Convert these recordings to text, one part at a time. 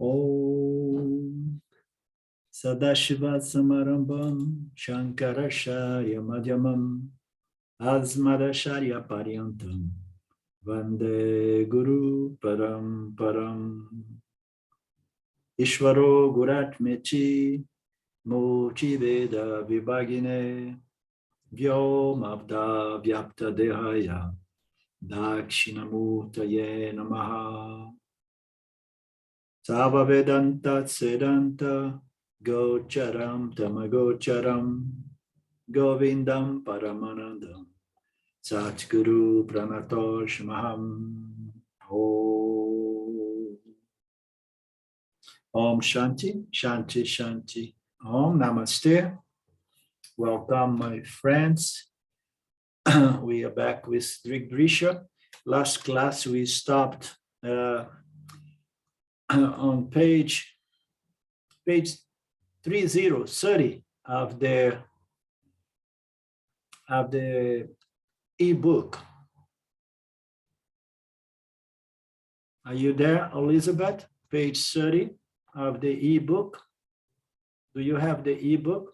Om Sadashiva Samarambam Shankaracharya Madhyamam Asmadacharya Paryantam Vande Guru Param Param Ishvaro Guratmeti Mochi Veda Vibhagine Vyomavda Vyapta Dehaya Dakshinamurtaye Namaha Sava Vedanta Sedanta Gocharam Tamagocharam Govindam Paramanandam Satguru Pranatoshmaham Om Shanti, Shanti, Shanti. Om Namaste. Welcome, my friends. We are back with Drsya. Last class we stopped on page 30 of the e-book. Are you there, Elizabeth? Page 30 of the e-book. Do you have the e-book?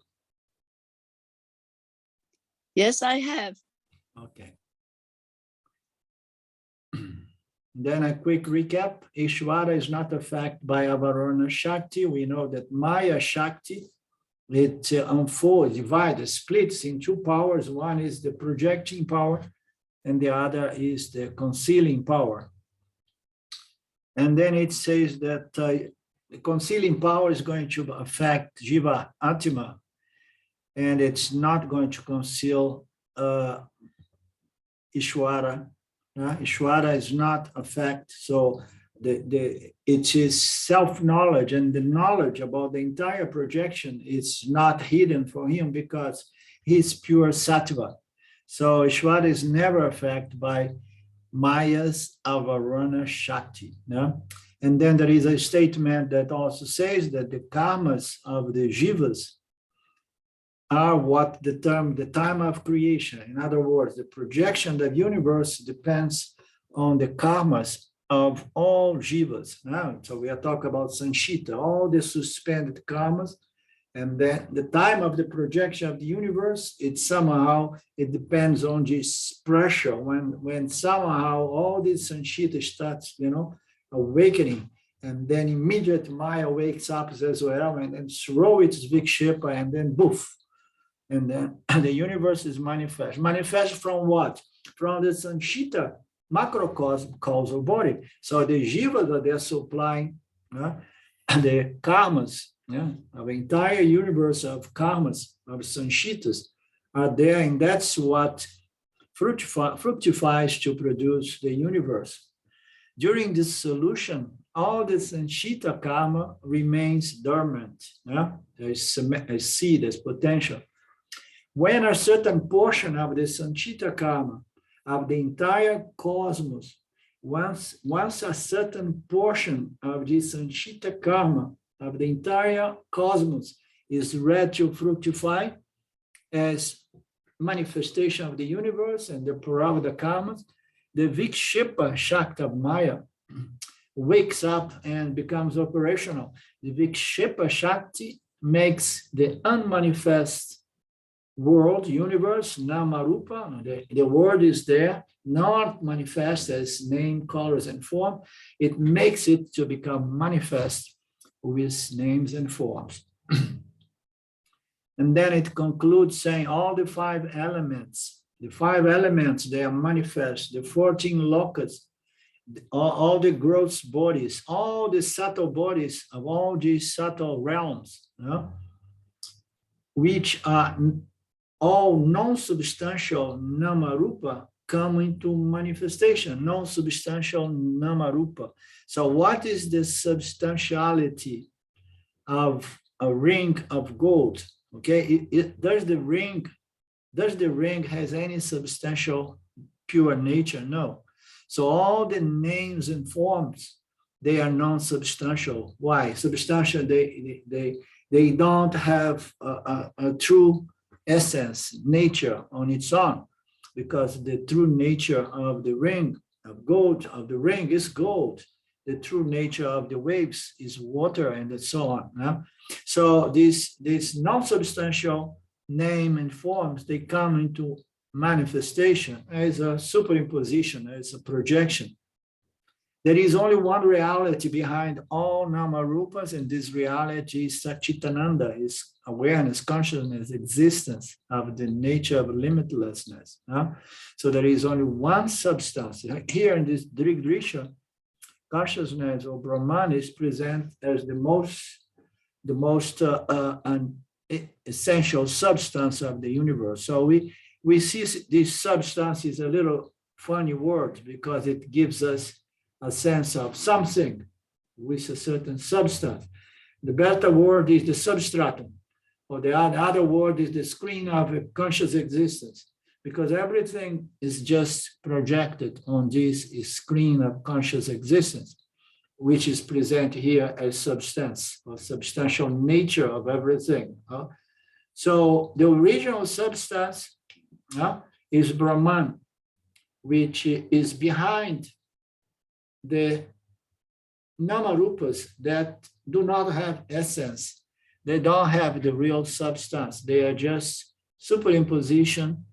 Yes, I have. Okay. Then a quick recap. Ishvara is not affected by āvaraṇa-śakti. We know that māyā-'-śakti, it unfolds, divides, splits in two powers. One is the projecting power, and the other is the concealing power. And then it says that the concealing power is going to affect Jiva Atma, and it's not going to conceal Ishvara. Ishvara is not affected, so it is self-knowledge, and the knowledge about the entire projection is not hidden for him because he's pure sattva. So Ishvara is never affected by Maya's āvaraṇa-śakti. And then there is a statement that also says that the karmas of the jivas are what determine the time of creation. In other words, the projection of the universe depends on the karmas of all jivas. So we are talking about sanchita, all the suspended karmas, and then the time of the projection of the universe, it depends on this pressure when somehow all this sanchita starts, awakening, and then immediate Maya wakes up as well, and then throw its vikṣepa, and then boof. And then the universe is manifest. Manifest from what? From the sanchita macrocosm causal body. So the jivas that they're supplying the karmas, of entire universe of karmas, of sanchitas are there, and that's what fructifies to produce the universe. During this solution, all the sanchita karma remains dormant. There's a seed, there's potential. When a certain portion of the sanchita karma of the entire cosmos, once a certain portion of the sanchita karma of the entire cosmos is ready to fructify as manifestation of the universe and the prarabdha karmas, the vikṣepa-śakti of Maya wakes up and becomes operational. The vikṣepa-śakti makes the unmanifest world, universe, nāma-rūpa, the word is there, not manifest as name, colors, and form. It makes it to become manifest with names and forms. And then it concludes saying all the five elements, they are manifest, the 14 lokas, all the gross bodies, all the subtle bodies of all these subtle realms, which are all non-substantial nāma-rūpa come into manifestation, non-substantial nāma-rūpa. So what is the substantiality of a ring of gold? Okay, does the ring has any substantial pure nature? No. So all the names and forms, they are non-substantial. Why? Substantial, they don't have a true essence, nature on its own, because the true nature of the ring of gold, of the ring is gold. the true nature of the waves is water and so on. So these non-substantial name and forms, they come into manifestation as a superimposition, as a projection. There is only one reality behind all nāma-rūpas, and this reality is Satchitananda, is awareness, consciousness, existence of the nature of limitlessness. So there is only one substance. Here in this Drsya, consciousness or Brahman is present as the most essential substance of the universe. So we see this substance is a little funny word because it gives us a sense of something with a certain substance. The better word is the substratum, or the other word is the screen of a conscious existence, because everything is just projected on this screen of conscious existence, which is present here as substance or substantial nature of everything. So the original substance is Brahman, which is behind the nāma-rūpas that do not have essence. They don't have the real substance. They are just superimposition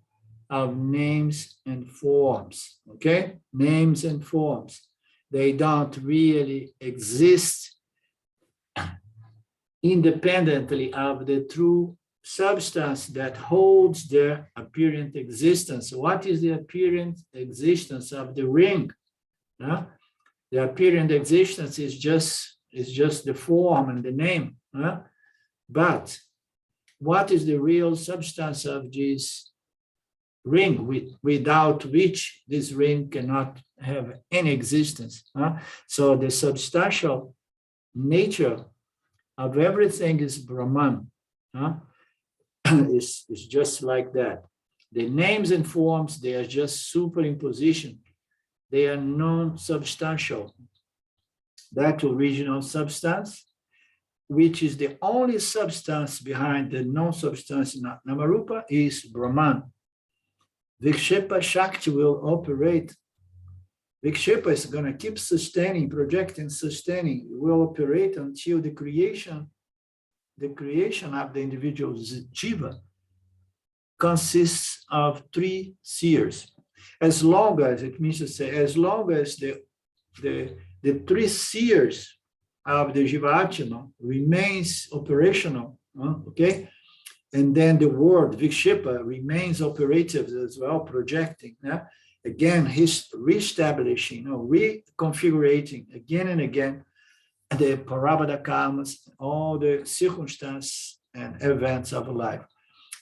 of names and forms, okay? Names and forms. They don't really exist independently of the true substance that holds their apparent existence. What is the apparent existence of the ring? The apparent existence is just the form and the name. But what is the real substance of this ring, without which this ring cannot have any existence? So the substantial nature of everything is Brahman. It's just like that. The names and forms, they are just superimposition. They are non-substantial. That original substance, which is the only substance behind the non-substance nāma-rūpa, is Brahman. Vikṣepa-śakti will operate. Vikṣepa is going to keep sustaining, projecting, sustaining. It will operate until the creation of the individual jiva consists of 3 seers. As long as, it means to say, as long as the 3 seers of the jiva remains operational, okay? And then the word vikṣepa remains operative as well, projecting. Again, he's reestablishing, reconfigurating again and again the parabada karmas, all the circumstances and events of life.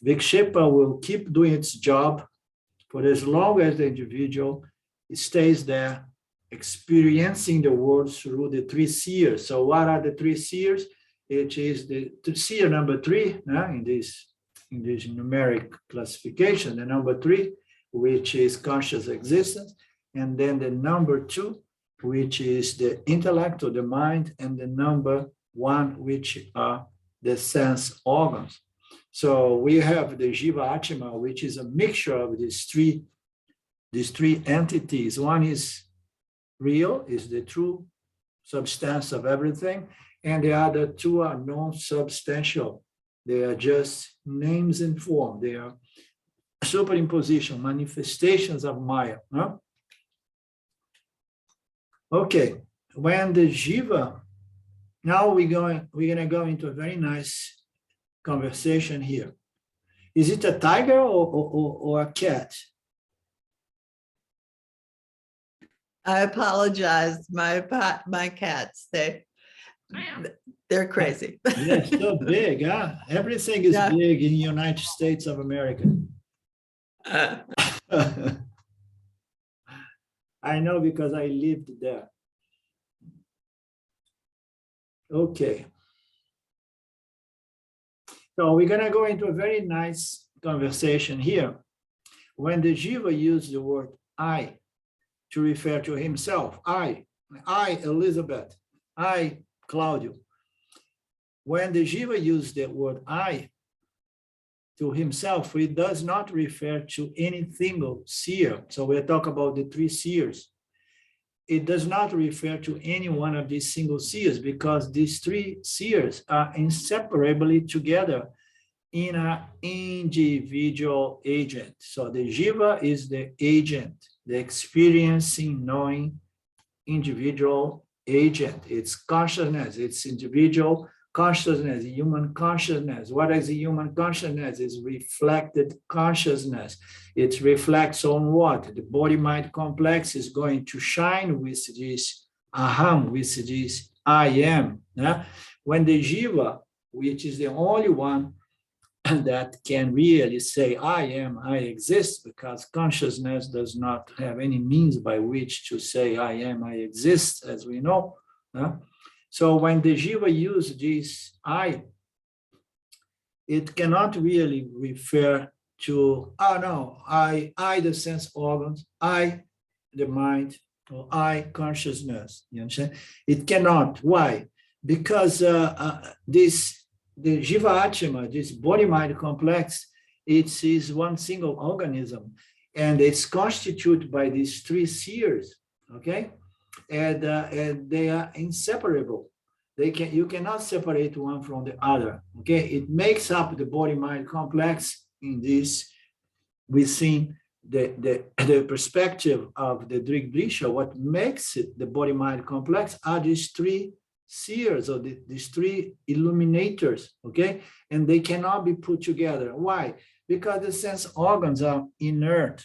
Vikṣepa will keep doing its job for as long as the individual stays there, experiencing the world through the 3 seers. So what are the 3 seers? It is the seer number 3 in this numeric classification, the number 3, which is conscious existence, and then the number 2, which is the intellect or the mind, and the number 1, which are the sense organs. So we have the jiva atma, which is a mixture of these three entities. One is real, is the true substance of everything, and the other 2 are non-substantial. They are just names and form. They are superimposition, manifestations of Maya. Okay, when the jiva, now we're gonna go into a very nice conversation here. Is it a tiger or a cat? I apologize. My cats, they're crazy. Yeah, so big, huh? Everything is big in the United States of America. I know because I lived there. Okay. So we're gonna go into a very nice conversation here. When the jiva used the word I to refer to himself, I Elizabeth, I Claudio. When the jiva used the word I to himself, it does not refer to any single seer. So we'll talk about the 3 seers. it does not refer to any one of these single seers, because these three seers are inseparably together in an individual agent. So the jiva is the agent, the experiencing, knowing individual agent. It's consciousness, it's individual consciousness, human consciousness. What is the human consciousness? It's reflected consciousness. It reflects on what? The body-mind complex is going to shine with this aham, with this I am. Yeah? When the jiva, which is the only one that can really say I am, I exist, because consciousness does not have any means by which to say I am, I exist, as we know. So when the jiva uses this I, it cannot really refer to, oh no, I the sense organs, I the mind, or I consciousness. You understand? It cannot. Why? Because the jiva atma, this body-mind complex, it is one single organism, and it's constituted by these three seers. Okay. And they are inseparable. You cannot separate one from the other. Okay, it makes up the body-mind complex in this. We've seen the perspective of the Drsya. What makes it the body-mind complex are these three seers, or these three illuminators. Okay, and they cannot be put together. Why? Because the sense organs are inert.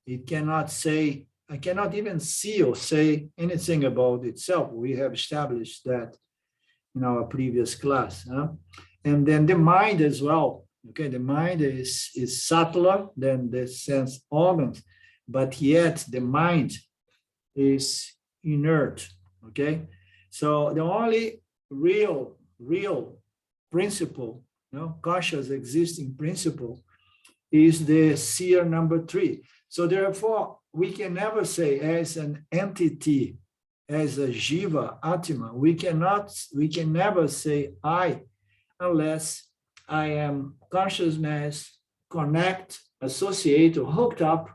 It cannot say. I cannot even see or say anything about itself. We have established that in our previous class. And then the mind as well. Okay, the mind is subtler than the sense organs, but yet the mind is inert. Okay, so the only real principle, conscious existing principle, is the seer number 3. So therefore, we can never say as an entity, as a jiva atma, we can never say I, unless I am consciousness, connect, associate, or hooked up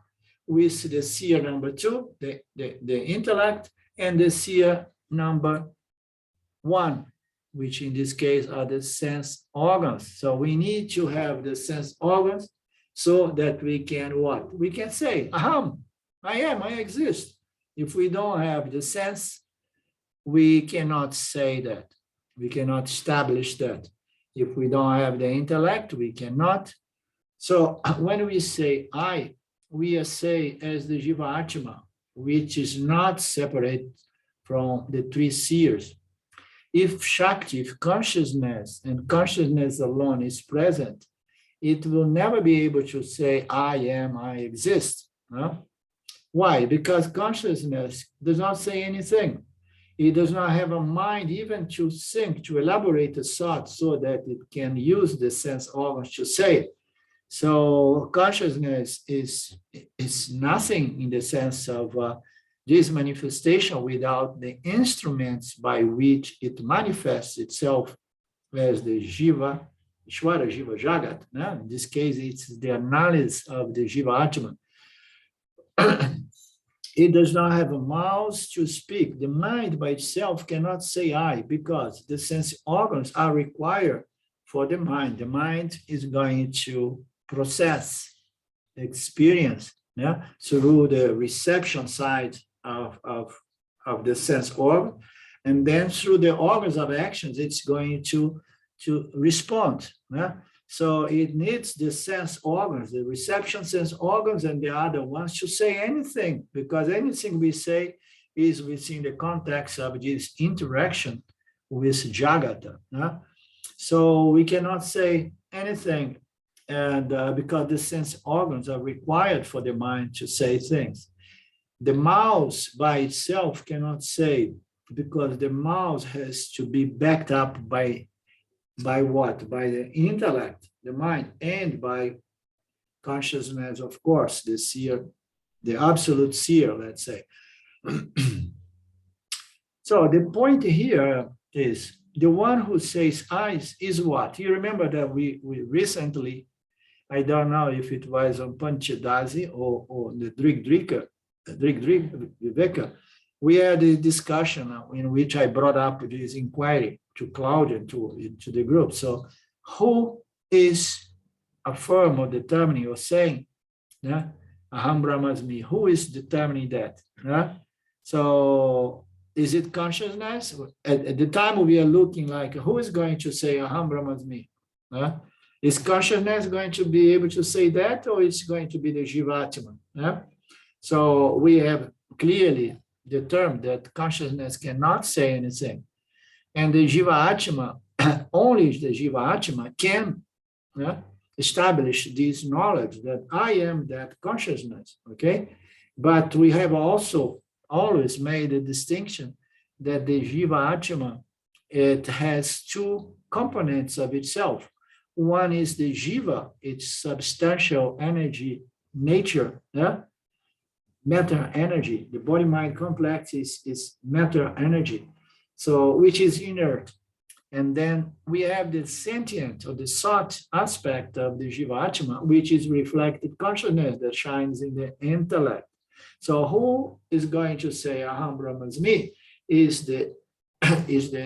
with the seer number 2, the intellect, and the seer number 1, which in this case are the sense organs. So we need to have the sense organs so that we can what? We can say, aham, I am, I exist. If we don't have the sense, we cannot say that. We cannot establish that. If we don't have the intellect, we cannot. So when we say I, we are saying as the jiva atma, which is not separate from the 3 seers. If Shakti, if consciousness and consciousness alone is present, it will never be able to say, I am, I exist. Why? Because consciousness does not say anything. It does not have a mind even to think, to elaborate a thought so that it can use the sense organs to say it. So consciousness is nothing in the sense of this manifestation without the instruments by which it manifests itself as the jiva, Ishvara, jiva, jagat. In this case, it's the analysis of the jiva atma. It does not have a mouth to speak. The mind by itself cannot say I, because the sense organs are required for the mind. The mind is going to process experience through the reception side of the sense organ, and then through the organs of actions, it's going to respond. So it needs the sense organs, the reception sense organs, and the other ones to say anything, because anything we say is within the context of this interaction with Jagata. So we cannot say anything, and because the sense organs are required for the mind to say things. The mouth by itself cannot say, because the mouth has to be backed up by what? By the intellect, the mind, and by consciousness, of course, the seer, the absolute seer, let's say. So the point here is the one who says I is what? You remember that we recently, I don't know if it was on Panchadasi or the Viveka, we had a discussion in which I brought up this inquiry to Claudia and to the group. So who is affirming or determining or saying, aham brahmasmi? Who is determining that? So is it consciousness? At the time we are looking like, who is going to say aham brahmasmi? Is consciousness going to be able to say that, or is it going to be the jivatma? So we have clearly determined that consciousness cannot say anything. And the jiva-atma, only the jiva-atma can establish this knowledge that I am that consciousness, okay? But we have also always made a distinction that the jiva-atma, it has two components of itself. One is the jiva, its substantial energy nature, matter energy. The body-mind complex is matter energy, so which is inert. And then we have the sentient or the sat aspect of the jiva-atma, which is reflected consciousness that shines in the intellect. So who is going to say aham brahmasmi is the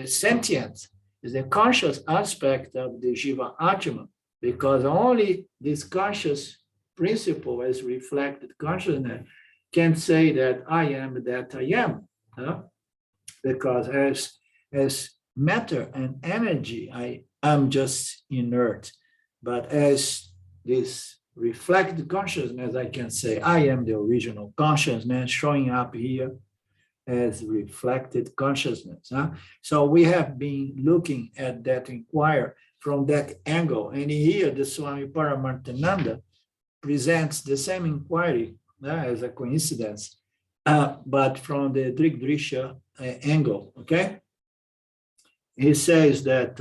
sentient, is the conscious aspect of the jiva-atma, because only this conscious principle as reflected consciousness can say that I am that I am. Because as matter and energy, I am just inert. But as this reflected consciousness, I can say I am the original consciousness showing up here as reflected consciousness. So we have been looking at that inquiry from that angle. And here the Swami Paramarthananda presents the same inquiry as a coincidence, but from the Drsya angle, okay? He says that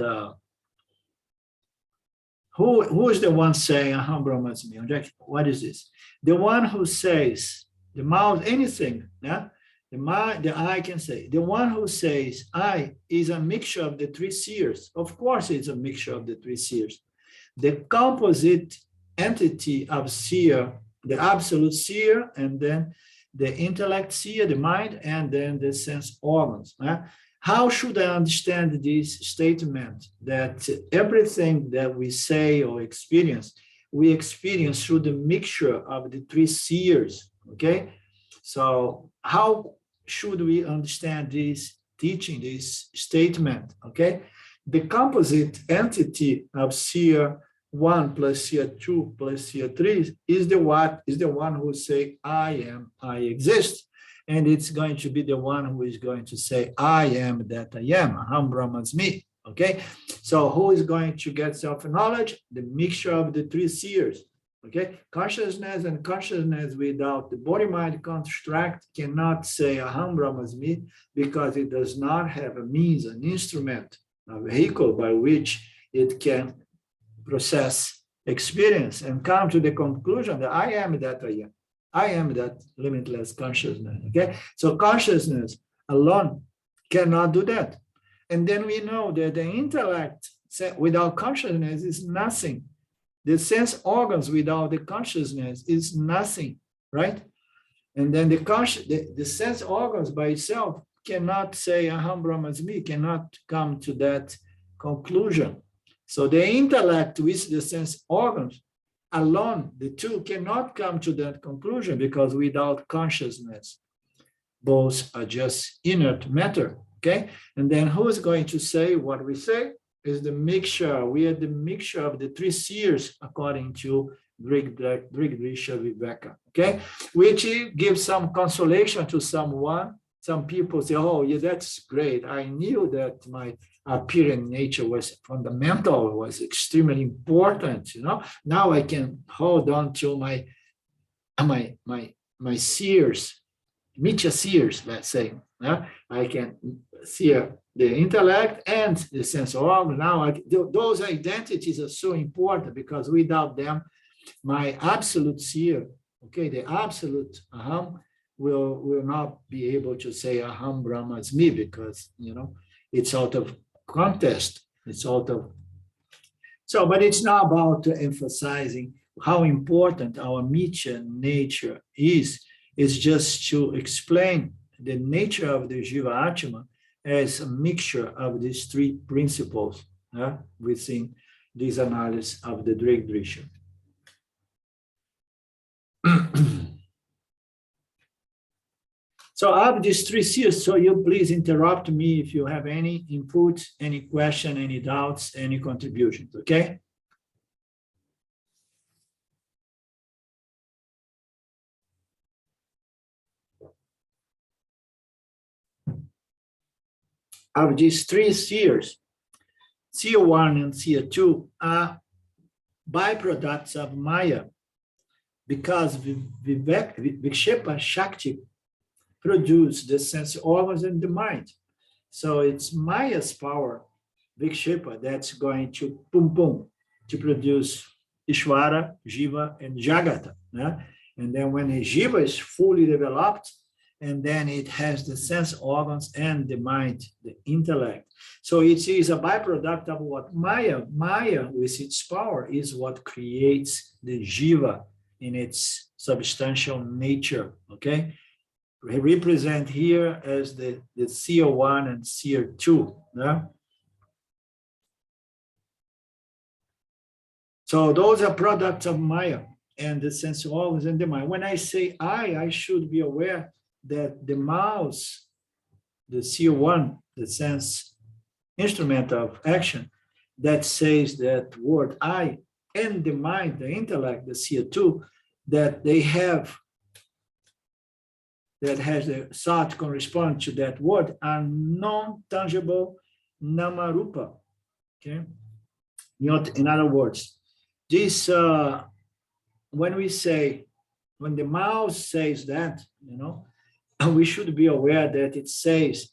who is the one saying aham brahmasmi? What is this? The one who says the mouth, anything, the eye can say. The one who says I is a mixture of the three seers. Of course, it's a mixture of the three seers. The composite entity of seer, the absolute seer, and then the intellect seer, the mind, and then the sense organs. How should I understand this statement that everything that we say or experience, we experience through the mixture of the three seers, okay? So how should we understand this teaching, this statement, okay? The composite entity of seer 1 plus seer 2 plus seer 3 is the one who say I am, I exist. And it's going to be the one who is going to say, I am that I am, aham brahmasmi, okay? So who is going to get self-knowledge? The mixture of the three seers, okay? Consciousness and consciousness without the body-mind construct cannot say aham brahmasmi because it does not have a means, an instrument, a vehicle by which it can process experience and come to the conclusion that I am that I am. I am that limitless consciousness, okay? So consciousness alone cannot do that. And then we know that the intellect without consciousness is nothing. The sense organs without the consciousness is nothing, right? And then the sense organs by itself cannot say aham brahmasmi, cannot come to that conclusion. So the intellect with the sense organs alone, the two cannot come to that conclusion because without consciousness, both are just inert matter, okay? And then who is going to say what we say is the mixture. We are the mixture of the three seers according to Drsya Viveka, okay? Which gives some consolation to someone. Some people say, oh, yeah, that's great. I knew that my appearance nature was fundamental, was extremely important, you know. Now I can hold on to my seers, mithyā seers, let's say. I can see the intellect and the sense organ. Now those identities are so important because without them, my absolute seer, okay, the absolute aham will not be able to say aham brahmasmi because, you know, it's out of contest. It's out of. So, but it's not about emphasizing how important our mithyā nature is. It's just to explain the nature of the Jiva Atma as a mixture of these three principles within this analysis of the Drsya. So of these three seers, so you please interrupt me if you have any input, any question, any doubts, any contributions, okay? Of these three seers, seer 1 and seer 2 are byproducts of Maya, because vikṣepa-śakti produce the sense organs and the mind. So it's Maya's power, vikṣepa, that's going to to produce Ishvara, Jiva, and Jagata. And then when the Jiva is fully developed, and then it has the sense organs and the mind, the intellect. So it is a byproduct of what Maya with its power is what creates the Jiva in its substantial nature, okay? We represent here as the seer 1 and seer 2. So those are products of Maya and the sense organs and the mind. When I say I should be aware that the mouse, the seer 1, the sense instrument of action, that says that word I, and the mind, the intellect, the seer 2, that they have, that has the thought correspond to that word, are non-tangible nāma-rūpa. Okay. In other words, this when the mouse says that, we should be aware that it says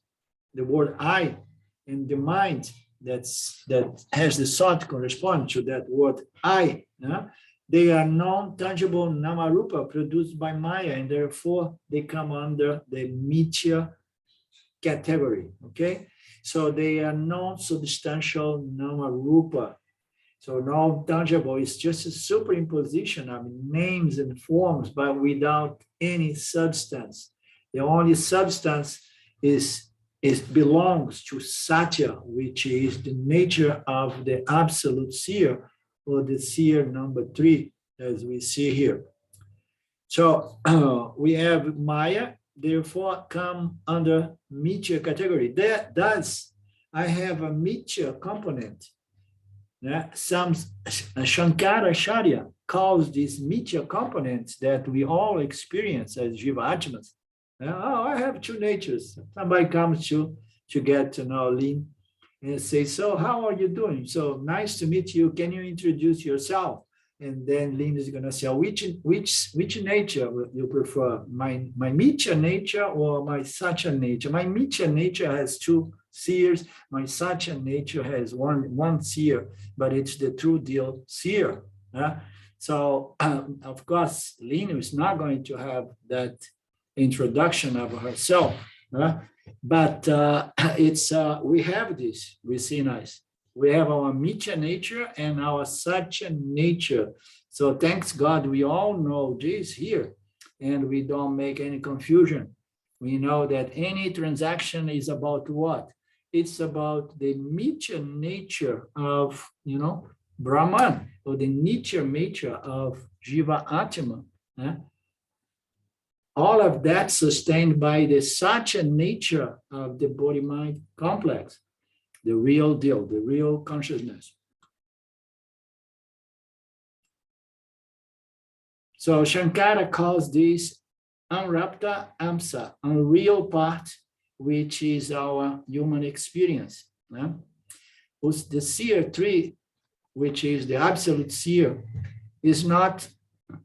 the word I, and the mind that has the thought correspond to that word I. They are non-tangible nāma-rūpa produced by Maya, and therefore they come under the mithyā category, okay? So they are non-substantial nāma-rūpa. So non-tangible is just a superimposition of names and forms, but without any substance. The only substance belongs to satya, which is the nature of the absolute seer, or the seer number 3, as we see here. So we have Maya, therefore come under mithyā category. Thus, I have a mithyā component. Some Shankaracharya calls these mithyā components that we all experience as Jiva Atmas. I have two natures. Somebody comes to get to know Lin and say, so how are you doing? So nice to meet you. Can you introduce yourself? And then Lin is going to say, which nature would you prefer? My mithyā nature or my satya nature? My mithyā nature has two seers. My satya nature has one seer, but it's the true deal seer. So of course, Lin is not going to have that introduction of herself, but we have this within us. We have our mithyā nature and our satya nature. So thanks God, we all know this here, and we don't make any confusion. We know that any transaction is about what? It's about the mithyā nature of, Brahman, or the nitya nature of Jiva Atma. All of that sustained by the satya nature of the body-mind complex, the real deal, the real consciousness. So Shankara calls this anṛta-aṃśa, unreal part, which is our human experience. The seer 3, which is the absolute seer, is not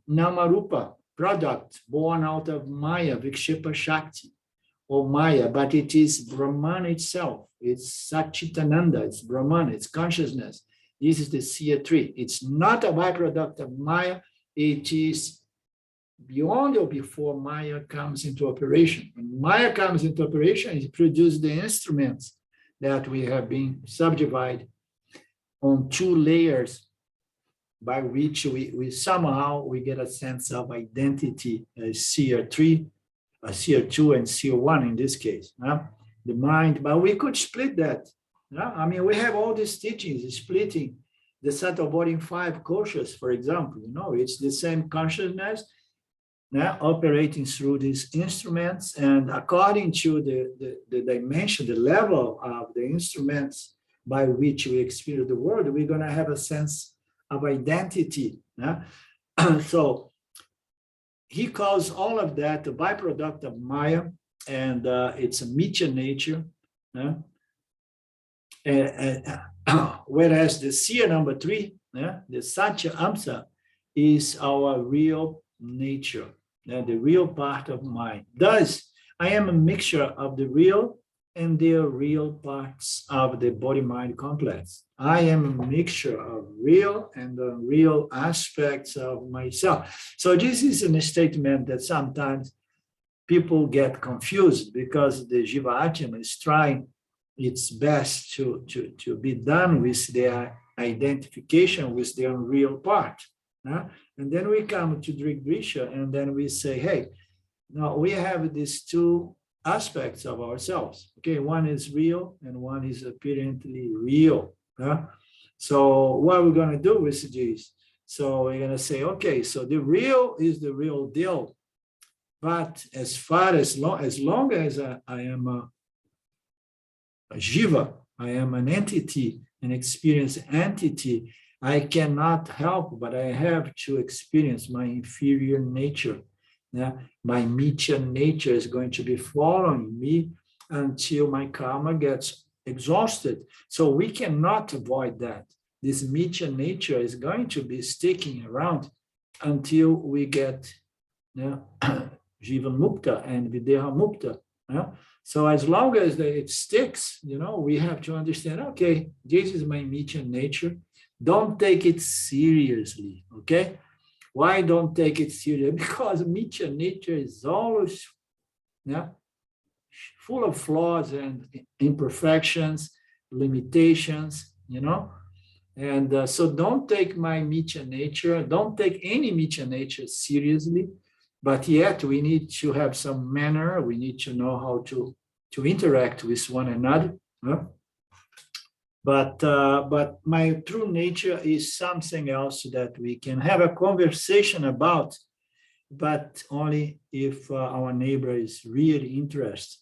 nāma-rūpa, product born out of Maya, vikṣepa-śakti, or Maya, but it is Brahman itself. It's Satchitananda, it's Brahman, it's consciousness. This is the seer 3. It's not a byproduct of Maya, it is beyond or before Maya comes into operation. When Maya comes into operation, it produces the instruments that we have been subdivided on 2 layers, by which we somehow get a sense of identity as seer 3 Seer 2 and Seer 1 in this case. The mind, but we could split that. I mean, we have all these teachings splitting the subtle body in 5 koshas, for example. It's the same consciousness operating through these instruments, and according to the dimension, the level of the instruments by which we experience the world, we're going to have a sense of identity. So he calls all of that a byproduct of Maya, and it's a mithyā nature. Whereas the seer number 3, the satya-aṃśa, is our real nature, the real part of mind. Thus, I am a mixture of the real and the real parts of the body-mind complex. I am a mixture of real and unreal aspects of myself. So this is a statement that sometimes people get confused, because the Jiva-Atma is trying its best to be done with their identification with the unreal part. And then we come to Drsya, and then we say, hey, now we have these 2 aspects of ourselves. Okay, one is real and one is apparently real. So what are we going to do with this? So we're going to say, okay, so the real is the real deal. But as long as I am a jiva, I am an entity, an experienced entity, I cannot help, but I have to experience my inferior nature. My mithyā nature is going to be following me until my karma gets exhausted. So we cannot avoid that. This mithyā nature is going to be sticking around until we get jiva mukta and videha mukta. So as long as it sticks, we have to understand, okay, this is my mithyā nature. Don't take it seriously, okay? Why don't take it seriously? Because mithyā nature is always full of flaws and imperfections, limitations, And so don't take my mithyā nature, don't take any mithyā nature seriously, but yet we need to have some manner, we need to know how to interact with one another. But my true nature is something else that we can have a conversation about, but only if our neighbor is really interested.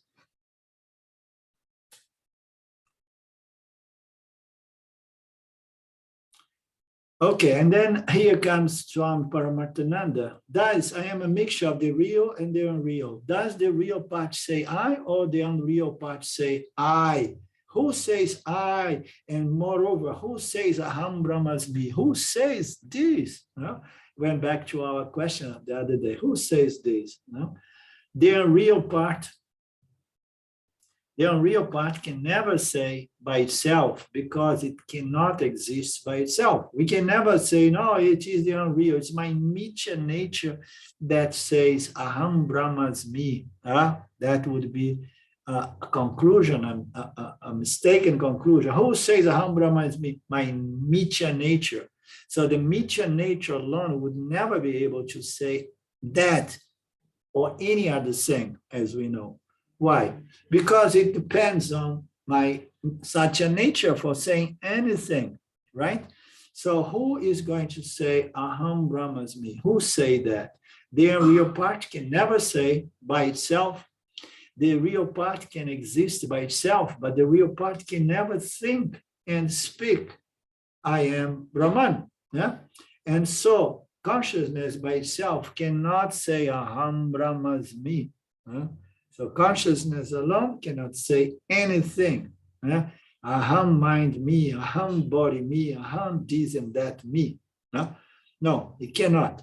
Okay, and then here comes Swami Paramarthananda. Thus, I am a mixture of the real and the unreal. Does the real part say I, or the unreal part say I? Who says I? And moreover, who says aham brahmasmi? Who says this? Went back to our question the other day. Who says this? The unreal part can never say by itself, because it cannot exist by itself. We can never say, no, it is the unreal. It's my mithyā nature that says aham brahmasmi. That would be a conclusion, a mistaken conclusion. Who says aham brahmasmi? My mithyā nature. So the mithyā nature alone would never be able to say that or any other thing, as we know. Why? Because it depends on my satya nature for saying anything, right? So who is going to say aham brahmasmi? Who say that? The real part can never say by itself. The real part can exist by itself, but the real part can never think and speak, I am Brahman. And so consciousness by itself cannot say aham brahmasmi. So consciousness alone cannot say anything. Aham mind me, aham body me, aham this and that me. No, it cannot.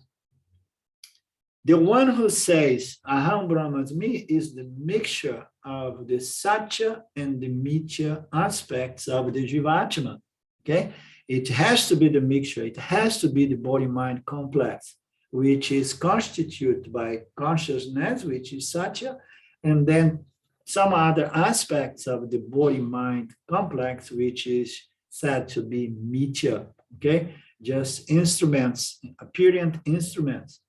The one who says aham brahmasmi is the mixture of the satya and the mithyā aspects of the Jiva-Atma. Okay? It has to be the mixture, it has to be the body-mind complex, which is constituted by consciousness, which is satya, and then some other aspects of the body-mind complex, which is said to be mithyā, okay? Just instruments, apparent instruments.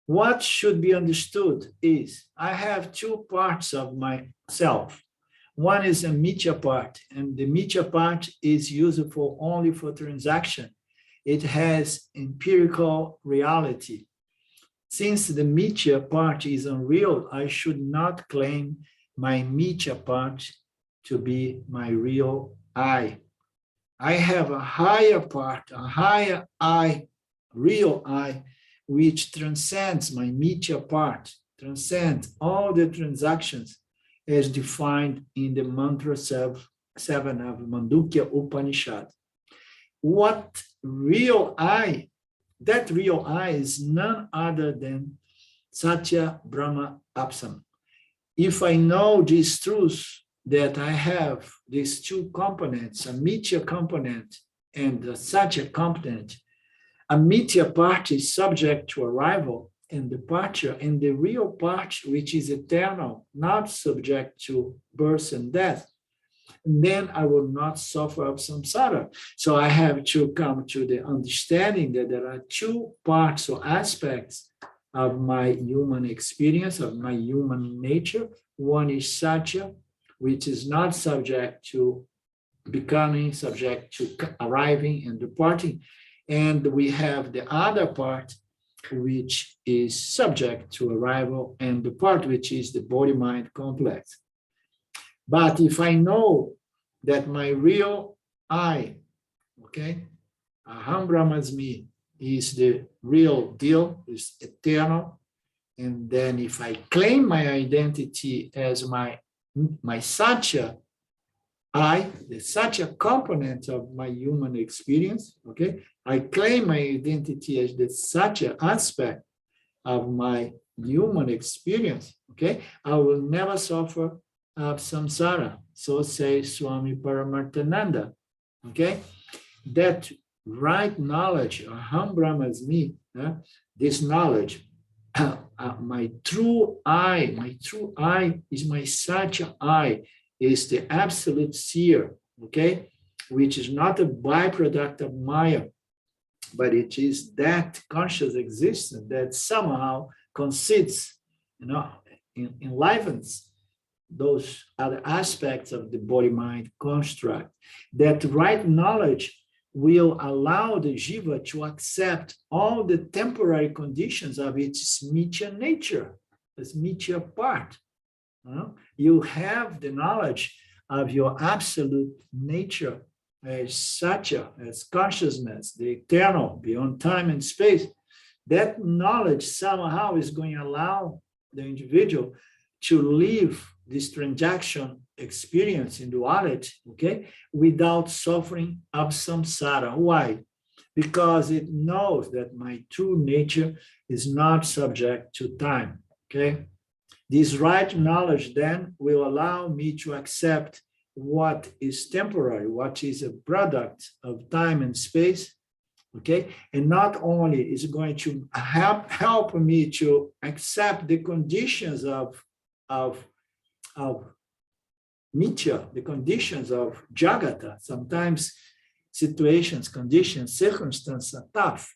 What should be understood is I have two parts of myself. One is a mithyā part, and the mithyā part is useful only for transaction. It has empirical reality. Since the mithyā part is unreal, I should not claim my mithyā part to be my real I. I have a higher part, a higher I, real I, which transcends my mithyā part, transcends all the transactions as defined in the mantra 7 of Māṇḍūkya Upaniṣad. What real I, that real I is none other than Satya Brahma Absam. If I know these truths, that I have these two components, a mithyā component and a satya component, a mithyā part is subject to arrival and departure, and the real part, which is eternal, not subject to birth and death, and then I will not suffer of samsara. So I have to come to the understanding that there are two parts or aspects of my human experience, of my human nature. One is satya, which is not subject to becoming, subject to arriving and departing. And we have the other part, which is subject to arrival, and the part which is the body-mind complex. But if I know that my real I, okay, aham brahmasmi, is the real deal, is eternal, and then if I claim my identity as my satya I, the satya component of my human experience, okay, I claim my identity as the satya aspect of my human experience, okay, I will never suffer of samsara. So says Swami Paramarthananda, okay, that right knowledge, aham brahmasmi, this knowledge, my true I is my satya I, is the absolute seer, okay, which is not a byproduct of Maya, but it is that conscious existence that somehow consists, enlivens those other aspects of the body-mind construct. That right knowledge will allow the jiva to accept all the temporary conditions of its mithyā nature, its mithyā part. You have the knowledge of your absolute nature as satya, as consciousness, the eternal, beyond time and space. That knowledge somehow is going to allow the individual to live this transaction experience in duality, okay, without suffering of samsara. Why? Because it knows that my true nature is not subject to time, okay? This right knowledge then will allow me to accept what is temporary, what is a product of time and space, okay? And not only is it going to help me to accept the conditions of mithyā, the conditions of jagata. Sometimes situations, conditions, circumstances are tough.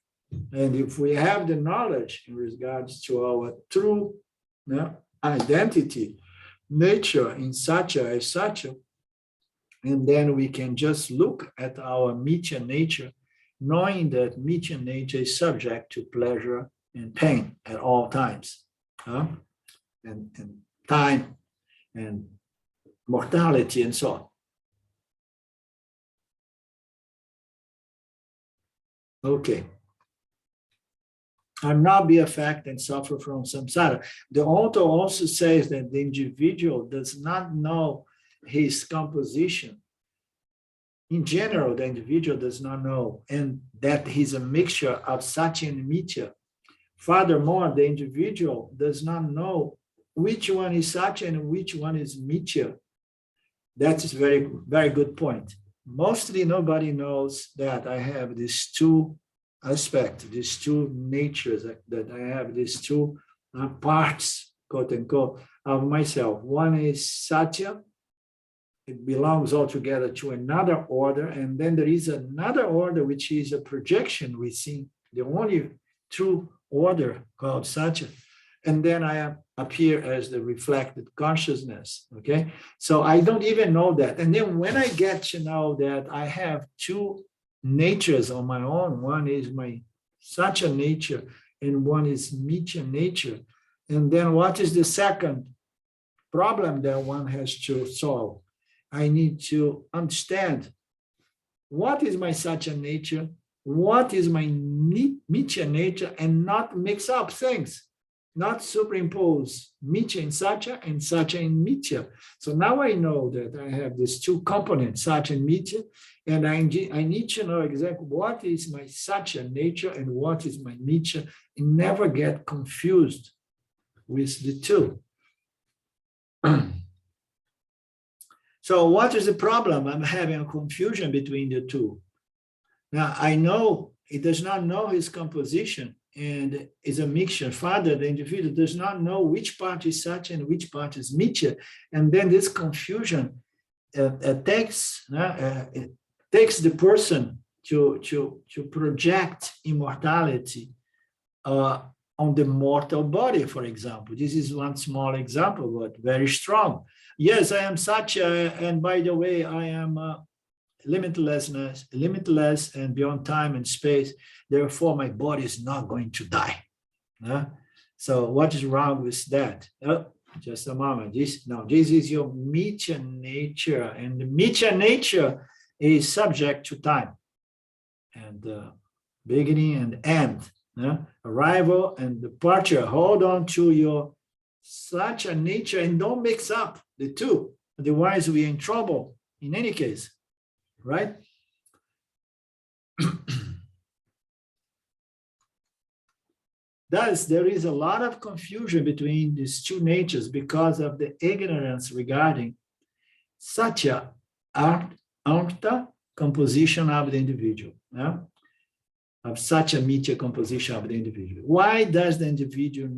And if we have the knowledge in regards to our true identity, nature in satya as satya, and then we can just look at our mithyā nature, knowing that mithyā nature is subject to pleasure and pain at all times, and time and mortality and so on. Okay. I'm not be affected and suffer from samsara. The author also says that the individual does not know his composition. In general, the individual does not know, and that he's a mixture of satya and mithyā. Furthermore, the individual does not know which one is satya and which one is mithyā. That is very, very good point. Mostly nobody knows that I have these two aspects, these two natures, that I have these two parts, quote unquote, of myself. One is satya. It belongs altogether to another order. And then there is another order, which is a projection we see. The only true order called satya. And then I appear as the reflected consciousness, okay? So I don't even know that. And then when I get to know that I have two natures on my own, one is my satya nature and one is mithyā nature. And then what is the second problem that one has to solve? I need to understand what is my satya nature, what is my mithyā nature, and not mix up things, not superimpose mithyā in satya and satya in mithyā. So now I know that I have these two components, satya and mithyā, and I need to know exactly what is my satya nature and what is my mithyā, and never get confused with the two. So what is the problem? I'm having a confusion between the two. Now I know it does not know his composition and is a mixture. Father, the individual does not know which part is satya and which part is mithyā. And then this confusion takes the person to project immortality on the mortal body, for example. This is one small example, but very strong. Yes, I am satya, and by the way, I am limitless and beyond time and space. Therefore, my body is not going to die. So what is wrong with that? Just a moment. This is your mithyā nature, and the mithyā nature is subject to time and beginning and end, arrival and departure. Hold on to your satya nature and don't mix up the two. Otherwise, we're in trouble in any case, right? Thus, there is a lot of confusion between these two natures because of the ignorance regarding satya-anṛta composition of the individual, of satya-mithyā composition of the individual. Why does the individual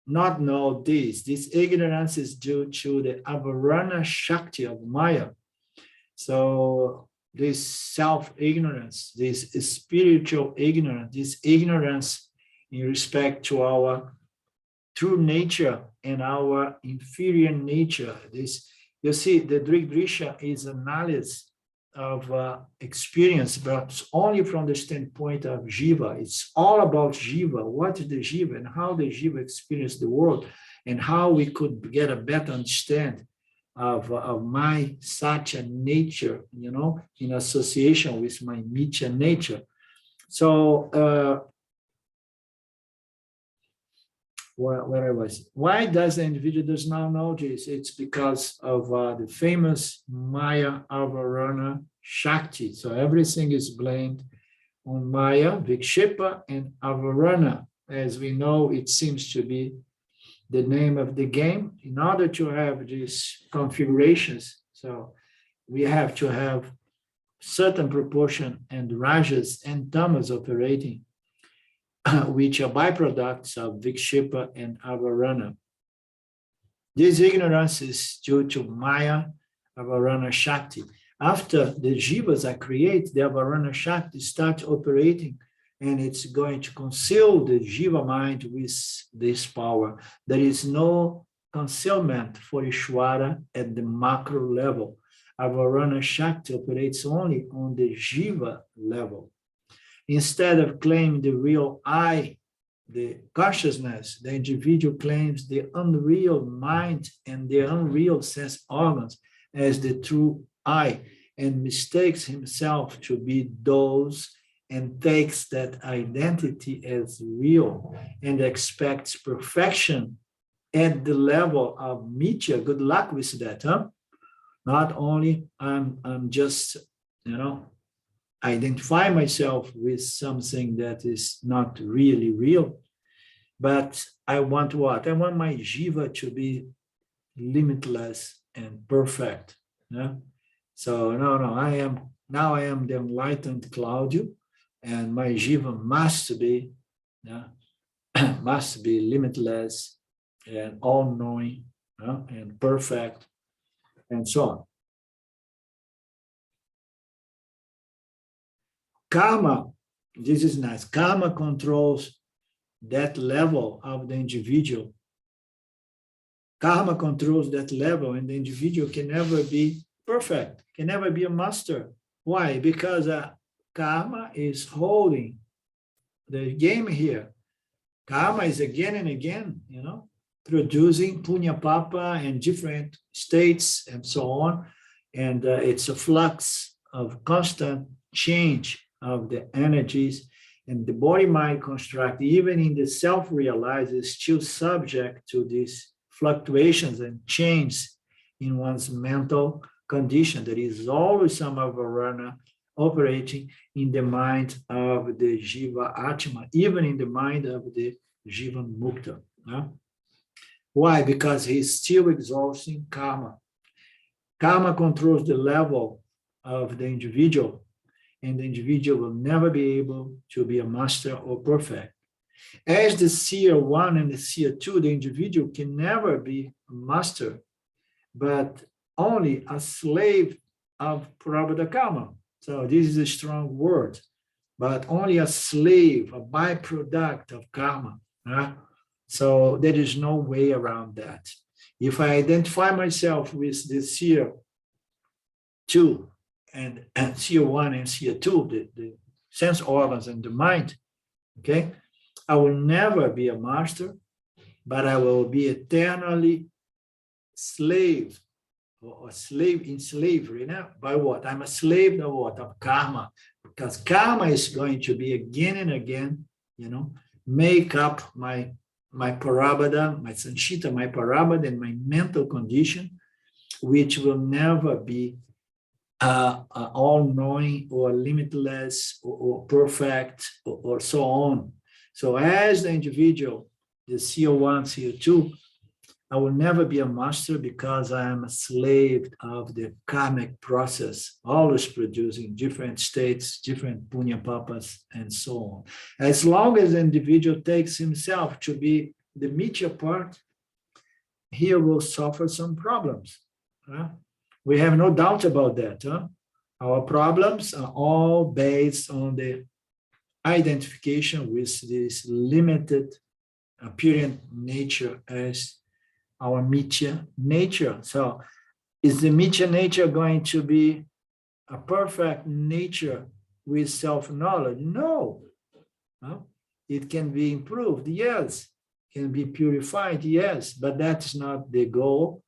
not know this? This ignorance is due to the āvaraṇa-śakti of Maya. So this self-ignorance, this spiritual ignorance, this ignorance in respect to our true nature and our inferior nature. This, you see, the Drsya is analysis of experience, but only from the standpoint of Jiva. It's all about Jiva. What is the Jiva and how the Jiva experience the world, and how we could get a better understanding of my satya nature, in association with my mithyā nature. So where I was. Why does the individual does not know this? It's because of the famous Maya āvaraṇa-śakti. So everything is blamed on Maya, vikṣepa, and āvaraṇa. As we know, it seems to be the name of the game. In order to have these configurations, so we have to have certain proportion and rajas and tamas operating, which are byproducts of vikṣepa and āvaraṇa. This ignorance is due to Maya āvaraṇa-śakti. After the jivas are created, the āvaraṇa-śakti starts operating, and it's going to conceal the jiva mind with this power. There is no concealment for Ishvara at the macro level. āvaraṇa-śakti operates only on the jiva level. Instead of claiming the real I, the consciousness, the individual claims the unreal mind and the unreal sense organs as the true I, and mistakes himself to be those, and takes that identity as real, and expects perfection at the level of mithyā. Good luck with that, huh? Not only I'm just, identify myself with something that is not really real, but I want what? I want my jiva to be limitless and perfect. So I am the enlightened Claudio, and my jiva must be limitless and all-knowing, and perfect, and so on. Karma, this is nice. Karma controls that level of the individual. Karma controls that level, and the individual can never be perfect, can never be a master. Why? Because karma is holding the game here. Karma is again and again, producing punya papa and different states and so on. And it's a flux of constant change of the energies. And the body-mind construct, even in the self-realized, is still subject to these fluctuations and changes in one's mental condition. There is always some āvaraṇa operating in the mind of the Jiva Atma, even in the mind of the Jiva Mukta. Why? Because he's still exhausting karma. Karma controls the level of the individual, and the individual will never be able to be a master or perfect. As the Seer 1 and the Seer 2, the individual can never be a master, but only a slave of prarabdha karma. So this is a strong word, but only a slave, a byproduct of karma. So there is no way around that. If I identify myself with the Seer 2 and Seer 1 and Seer 2, the sense organs and the mind, okay, I will never be a master, but I will be eternally slave or slave in slavery. By what? I'm a slave of what? Of karma, because karma is going to be again and again, make up my prarabdha, my sanchita, my prarabdha, and my mental condition, which will never be all-knowing or limitless or perfect or so on. So as the individual, the Seer 1, Seer 2, I will never be a master because I am a slave of the karmic process, always producing different states, different punya papas, and so on. As long as the individual takes himself to be the mithyā part, he will suffer some problems. We have no doubt about that. Our problems are all based on the identification with this limited apparent nature as our mithyā nature. So is the mithyā nature going to be a perfect nature with self-knowledge? No. It can be improved, yes. Can be purified, yes, but that's not the goal.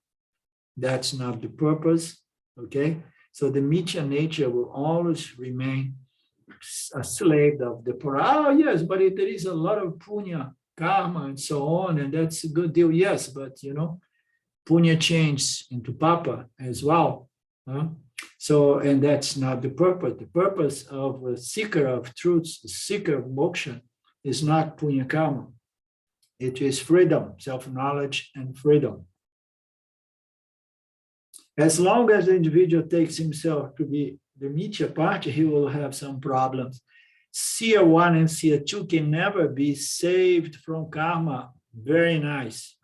That's not the purpose, okay? So the mithyā nature will always remain a slave of the para. Yes, but there is a lot of punya, karma, and so on, and that's a good deal, yes, but punya changes into papa as well. So, and that's not the purpose. The purpose of a seeker of truths, a seeker of moksha, is not punya karma. It is freedom, self-knowledge, and freedom. As long as the individual takes himself to be the mithyā part, he will have some problems. Seer 1 and Seer 2 can never be saved from karma. Very nice.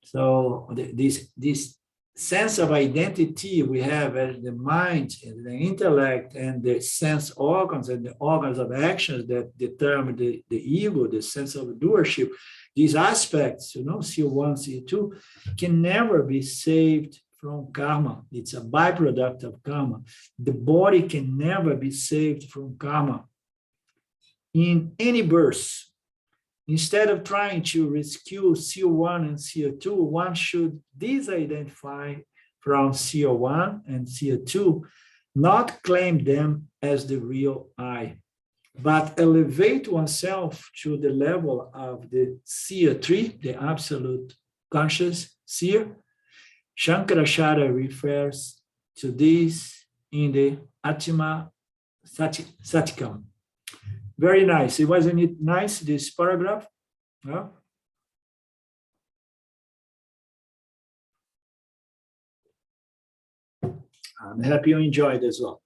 So this sense of identity we have as the mind, and the intellect, and the sense organs and the organs of actions that determine the ego, the sense of doership, these aspects, Seer 1, Seer 2, can never be saved from karma. It's a byproduct of karma. The body can never be saved from karma. In any birth, instead of trying to rescue Seer 1 and Seer 2, one should disidentify from Seer 1 and Seer 2, not claim them as the real I, but elevate oneself to the level of the Seer 3, the absolute conscious seer. Shankaracharya refers to this in the Satyam. Very nice. Wasn't it nice, this paragraph? Yeah? I'm happy you enjoyed as well.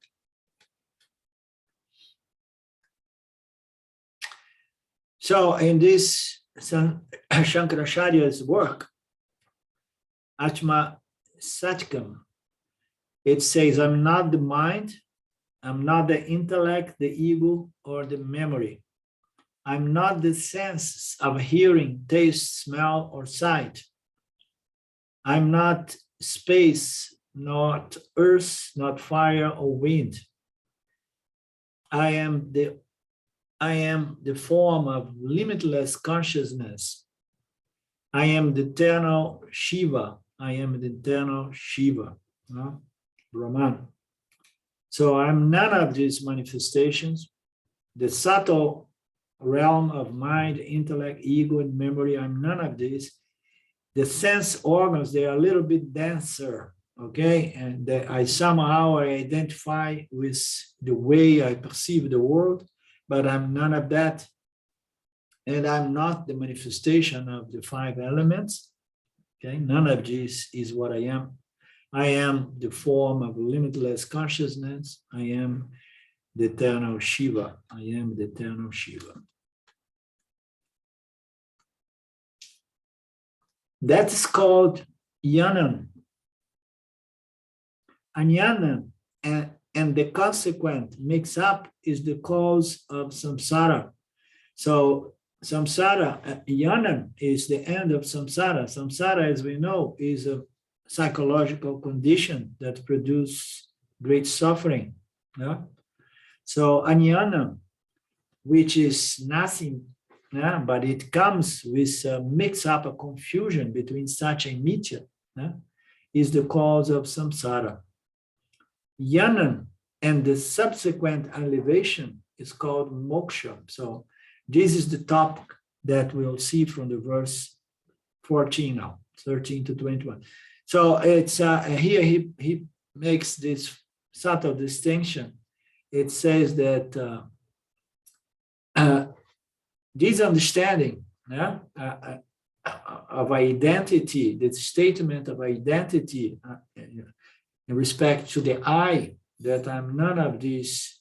So in this Shankaracharya's work, Atma Satyam, it says, I'm not the mind, I'm not the intellect, the ego, or the memory. I'm not the sense of hearing, taste, smell, or sight. I'm not space, not earth, not fire or wind. I am the form of limitless consciousness. I am the eternal Shiva. I am the eternal Shiva, Brahman. So I'm none of these manifestations. The subtle realm of mind, intellect, ego, and memory, I'm none of these. The sense organs, they are a little bit denser, okay? And I somehow identify with the way I perceive the world, but I'm none of that. And I'm not the manifestation of the 5 elements, okay? None of this is what I am. I am the form of limitless consciousness. I am the eternal Shiva. I am the eternal Shiva. That is called Jnana. And Jnana and the consequent mix-up is the cause of samsara. So samsara, Jnana is the end of samsara. Samsara, as we know, is a psychological condition that produces great suffering. Yeah? So Jnana, which is nothing, but it comes with a mix-up, a confusion between satya and mithyā, is the cause of samsara. Jnana and the subsequent elevation is called moksha. So this is the topic that we'll see from the verse 14 now, 13 to 21. So it's here he makes this subtle distinction. It says that this understanding of identity, the statement of identity in respect to the I, that I'm none of these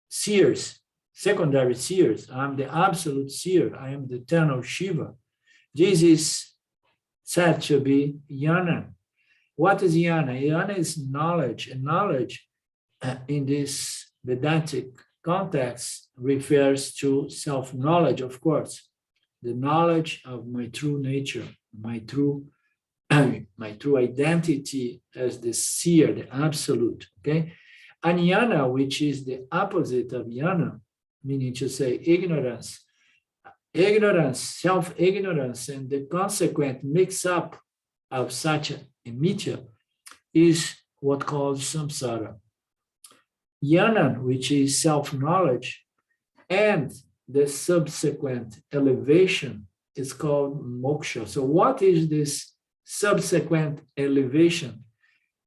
seers, secondary seers, I'm the absolute seer, I am the eternal Shiva. This is said to be Jnana. What is Jnana? Jnana is knowledge, and knowledge in this Vedantic context refers to self-knowledge, of course, the knowledge of my true nature, my true identity as the seer, the absolute, okay? And Jnana, which is the opposite of Jnana, meaning to say ignorance, self-ignorance, and the consequent mix-up of satya and mithyā is what calls samsara. Jnana, which is self-knowledge, and the subsequent elevation is called moksha. So what is this subsequent elevation?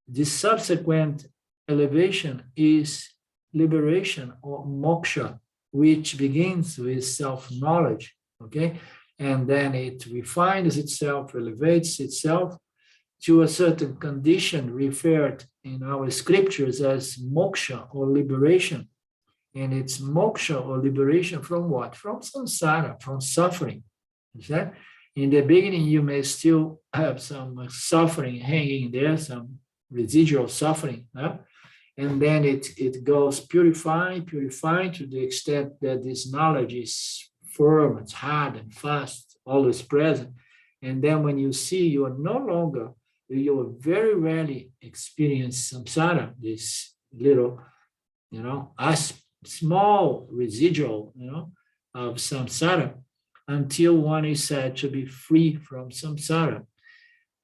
The subsequent elevation is liberation or moksha, which begins with self-knowledge, okay? And then it refines itself, elevates itself to a certain condition referred in our scriptures as moksha or liberation. And it's moksha or liberation from what? From samsara, from suffering. Okay? In the beginning, you may still have some suffering hanging there, some residual suffering. And then it goes purifying to the extent that this knowledge is firm, it's hard and fast, always present. And then when you see you are no longer, you will very rarely experience samsara, this little, small residual, of samsara, until one is said to be free from samsara,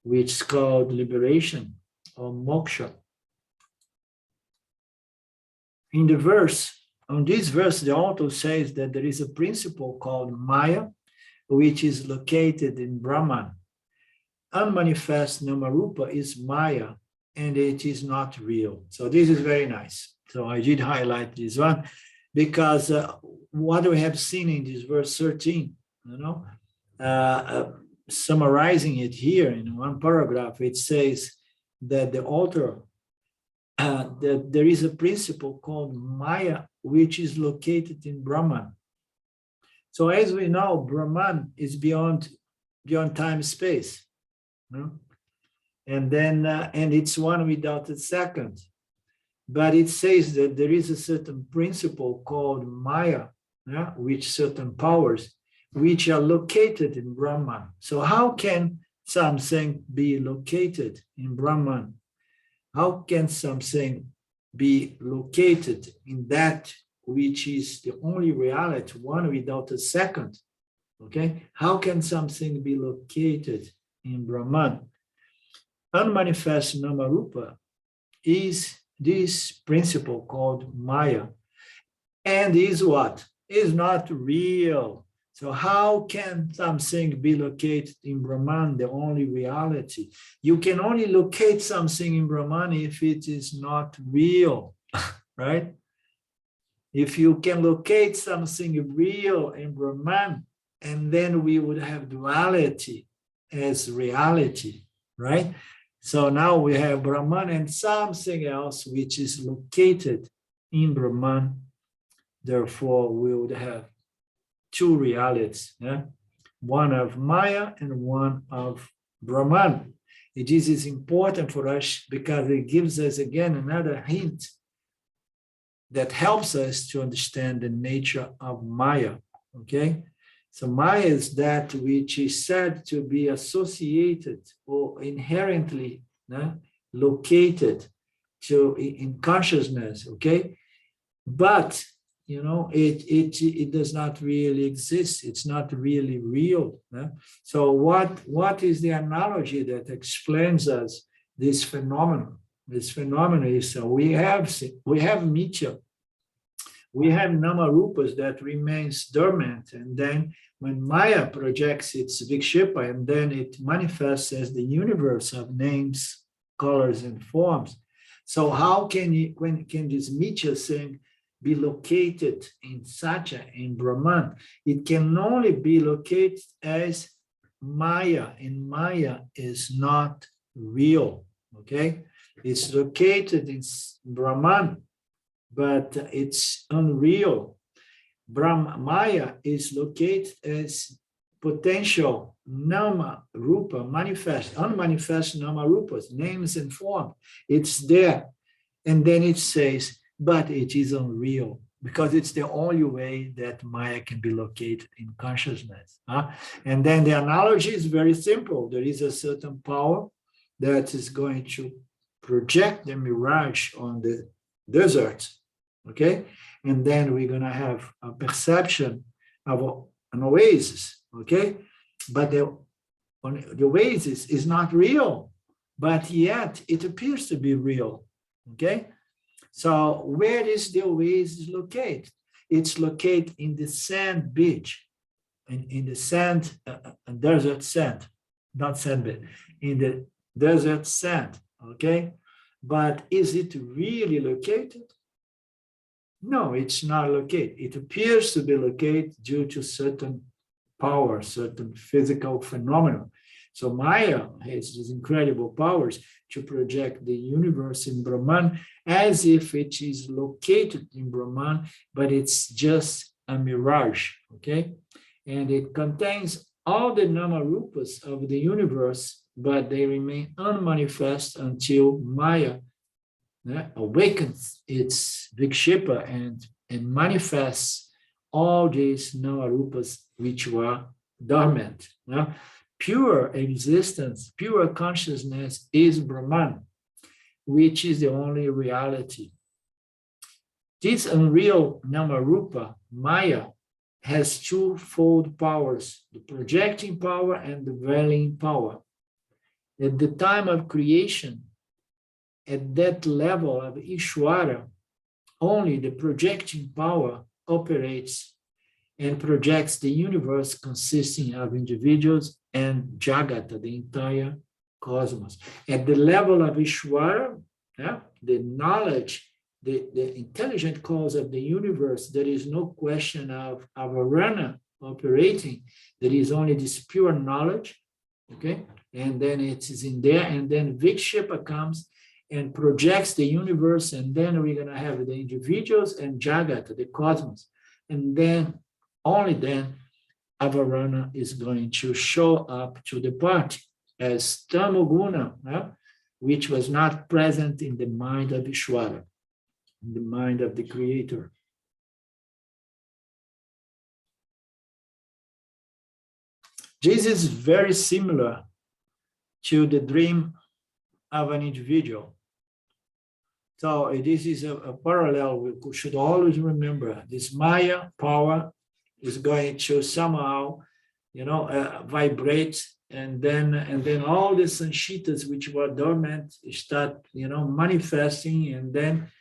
which is called liberation or moksha. In the verse, on this verse, the author says that there is a principle called Maya, which is located in Brahman. Unmanifest nāma-rūpa is Maya, and it is not real. So this is very nice. So I did highlight this one because what we have seen in this verse 13, summarizing it here in one paragraph, it says that the author, that there is a principle called Maya, which is located in Brahman. So as we know, Brahman is beyond time, space. And then and it's one without a second. But it says that there is a certain principle called Maya, with certain powers, which are located in Brahman. So how can something be located in Brahman? How can something be located in that which is the only reality, one without a second? Okay, how can something be located in Brahman? Unmanifest nāma-rūpa is this principle called Maya, and is what? Is not real. So how can something be located in Brahman, the only reality? You can only locate something in Brahman if it is not real, right? If you can locate something real in Brahman, and then we would have duality as reality, right? So now we have Brahman and something else which is located in Brahman. Therefore, we would have two realities, one of Maya and one of Brahman. This is important for us because it gives us again another hint that helps us to understand the nature of Maya, okay? So Maya is that which is said to be associated or inherently located in consciousness, okay? But it does not really exist. It's not really real. So what is the analogy that explains us this phenomenon? This phenomenon is we have mithyā, we have nāma-rūpas that remains dormant, and then when Maya projects its vikṣepa, and then it manifests as the universe of names, colors, and forms. So how can this mithyā thing be located in Satya, in Brahman? It can only be located as Maya, and Maya is not real, okay? It's located in Brahman, but it's unreal. Maya is located as potential nāma-rūpa, manifest, unmanifest nāma-rūpas, names and form. It's there. And then it says, but it is unreal, because it's the only way that Maya can be located in consciousness. And then the analogy is very simple. There is a certain power that is going to project the mirage on the desert, okay? And then we're going to have a perception of an oasis, okay? But the oasis is not real, but yet it appears to be real, okay? So where is the oasis located? It's located in the sand beach, in the sand, desert sand, not sand beach, in the desert sand, okay? But is it really located? No, it's not located. It appears to be located due to certain power, certain physical phenomena. So Maya has these incredible powers to project the universe in Brahman as if it is located in Brahman, but it's just a mirage, okay? And it contains all the nāma-rūpas of the universe, but they remain unmanifest until Maya awakens its vikṣepa and manifests all these nāma-rūpas which were dormant. Pure existence, pure consciousness is Brahman, which is the only reality. This unreal nāma-rūpa, Maya, has twofold powers, the projecting power and the veiling power. At the time of creation, at that level of Ishvara, only the projecting power operates and projects the universe consisting of individuals and Jagata, the entire cosmos. At the level of Ishvara, the knowledge, the intelligent cause of the universe, there is no question of āvaraṇa operating. There is only this pure knowledge, okay? And then it is in there, and then vikṣepa comes and projects the universe, and then we're going to have the individuals and Jagata, the cosmos. And then, only then, āvaraṇa is going to show up to the party as tamoguna, which was not present in the mind of Ishvara, in the mind of the creator. This is very similar to the dream of an individual. So this is a parallel we should always remember. This Maya power is going to somehow, vibrate, and then all the sanshitas which were dormant start, manifesting, and then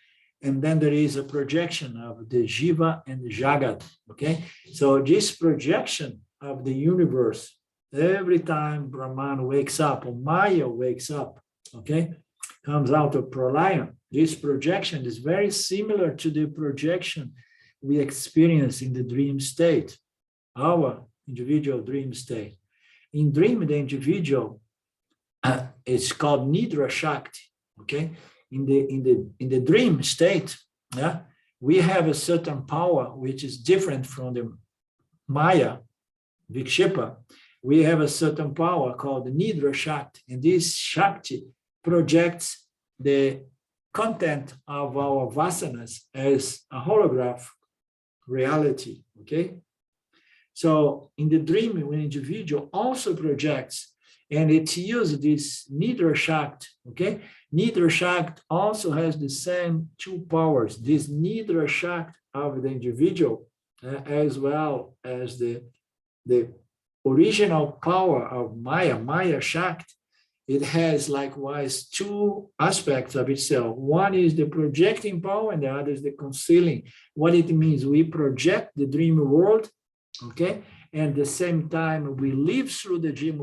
there is a projection of the Jiva and the Jagat. Okay, so this projection of the universe, every time Brahman wakes up or Maya wakes up, okay, comes out of Pralayam, this projection is very similar to the projection we experience in the dream state, our individual dream state. In dream, the individual is called Nidra Shakti. Okay, in the dream state, yeah, we have a certain power which is different from the Maya vikṣepa. We have a certain power called the Nidra Shakti, and this Shakti projects the content of our vasanas as a holograph reality. Okay, so in the dream, an individual also projects, and it uses this Nidra Shakti. Okay, Nidra Shakti also has the same two powers, this Nidra Shakti of the individual, as well as the original power of Maya Shakti. It has likewise two aspects of itself. One is the projecting power, and the other is the concealing. What it means, we project the dream world, okay? And at the same time, we live through the dream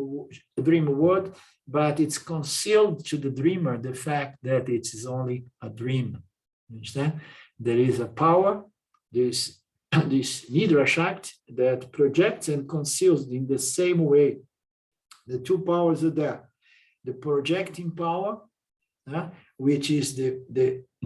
world, but it's concealed to the dreamer the fact that it is only a dream. You understand? There is a power, this Nidra Shakti, that projects and conceals in the same way. The two powers are there. The projecting power, which is the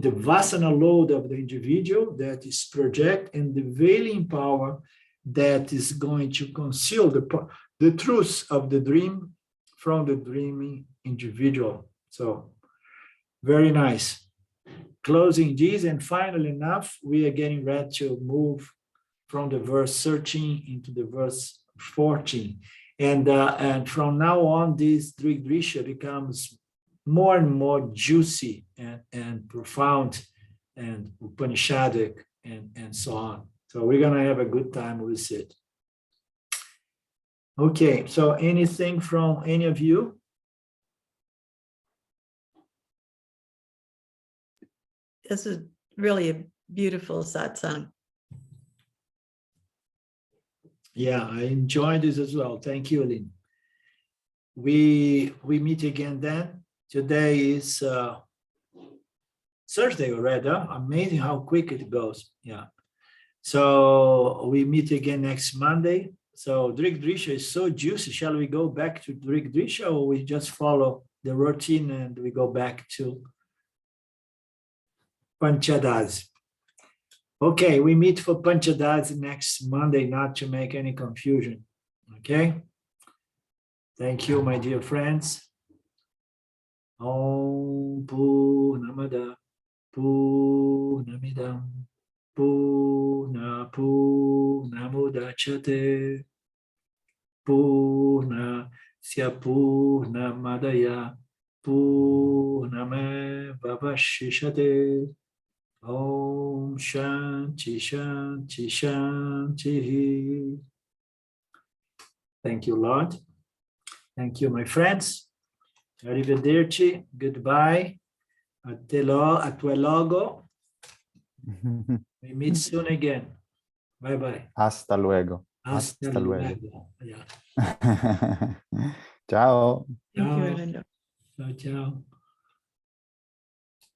vasana load of the individual that is project, and the veiling power that is going to conceal the truth of the dream from the dreaming individual. So very nice. Closing this, and finally enough, we are getting ready to move from the verse 13 into the verse 14. And from now on, this Drsya becomes more and more juicy and profound and Upanishadic and so on. So we're going to have a good time with it. Okay, so anything from any of you? This is really a beautiful satsang. Yeah, I enjoyed this as well. Thank you, Lynn. We meet again then. Today is Thursday already. Huh? Amazing how quick it goes. Yeah. So we meet again next Monday. So Drsya is so juicy. Shall we go back to Drsya, or we just follow the routine and we go back to Panchadasi? Okay, we meet for Panchadasi next Monday, not to make any confusion. Okay? Thank you, my dear friends. Om Purnamada Purnamidam Purnamudachyate Purnasya Purnamadaya Purnamevavashishyate. Om Shanti Shanti Shanti. Thank you, Lord. Thank you, my friends. Arrivederci. Goodbye. Até logo. We meet soon again. Bye bye. Hasta luego. Hasta luego. Yeah. Ciao. Thank you, Arvindo. Ciao, ciao.